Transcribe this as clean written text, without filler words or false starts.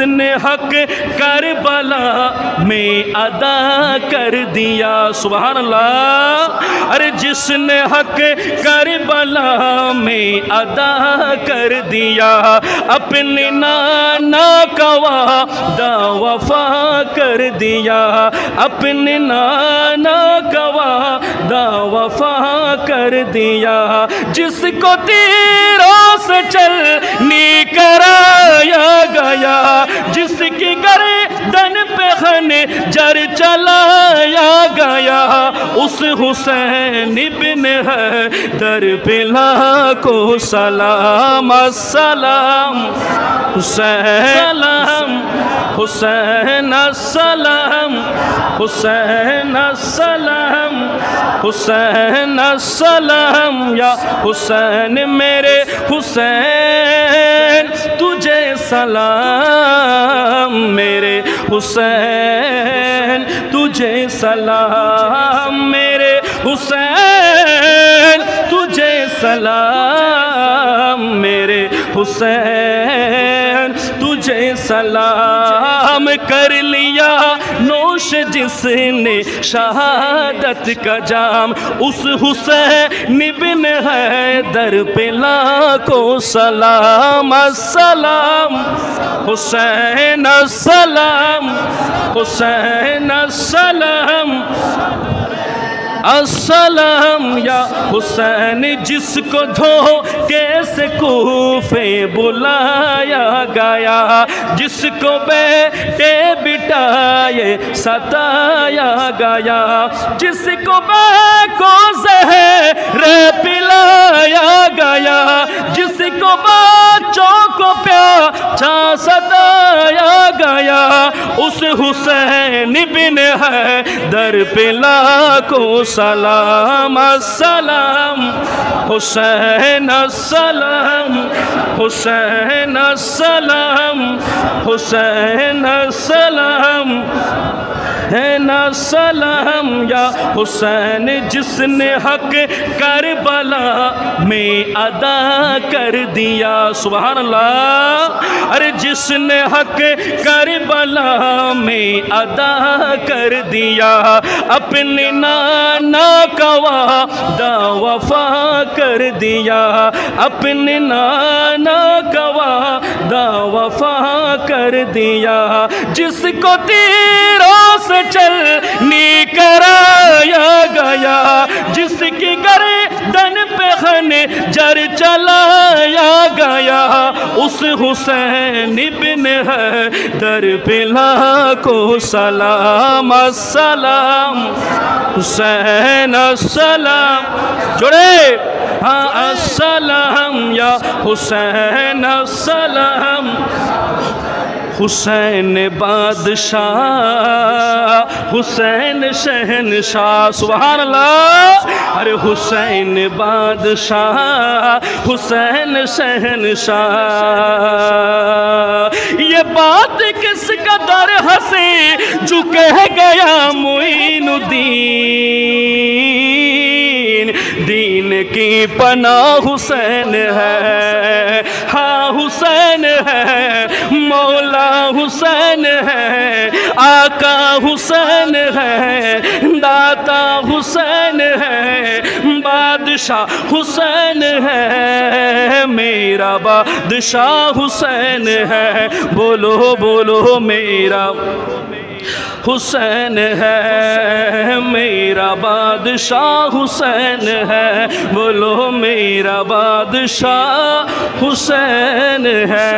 نے حق کربلا میں ادا کر دیا. سبحان اللہ. ارے جس نے حق کربلا میں ادا کر دیا, اپنے نانا کا وعدہ وفا کر دیا, اپنے نانا کا وعدہ وفا کر دیا. جس کو تیروں سے چلنی کرایا گیا, جس کی گردن پہ خنجر چلایا گیا, اس حسین ابن حیدر پہ لاکھوں سلام. السلام حسین, حسین السلام, حسین السلام, حسین السلام. یا حسین میرے حسین تجھے سلام, میرے حسین تجھے سلام, میرے حسین تجھے سلام, میرے حسین تجھے سلام. کر لیا نوش جس نے شہادت کا جام, اس حسین ابن حیدر پہ لاکھوں سلام. السلام حسین السلام, حسین السلام, السلام. یا حسین جس کو دھوکے سے کوفے بلایا گیا, جس کو بیٹے بٹائے ستایا گیا, جس کو بے کو زہر پلایا گیا, جس کو بچوں کو پیاچا ستایا گیا, اس حسین ابن حیدر پہ لاکھوں سلام. السلام حسین السلام, حسین السلام, حسین السلام, حسین السلام. یا حسین جس نے حق کربلا میں ادا کر دیا. سبحان اللہ. ارے جس نے حق کربلا میں ادا کر دیا, اپنے نانا کا وعدہ وفا کر دیا, اپنے نانا کا وعدہ وفا کر دیا. جس کو تیروں سے چلنی کرایا گیا, جس کی گردن پہ خنجر چلایا گیا, اس حسین ابن حیدر پہ لاکھوں سلام. السلام حسین السلام. جڑے ہاں السلام. یا حسین السلام. حسین بادشاہ, حسین شہنشاہ. سبحان اللہ. ارے حسین بادشاہ, حسین شہنشاہ. یہ بات کس قدر ہنسی جو کہہ گیا معین الدین, دین کی پناہ حسین ہے, ہاں حسین ہے, مولا حسین ہے, آقا حسین ہے, داتا حسین ہے, بادشاہ حسین ہے, میرا بادشاہ حسین ہے. بولو بولو میرا حسین ہے, میرا بادشاہ حسین ہے. بولو میرا بادشاہ حسین ہے.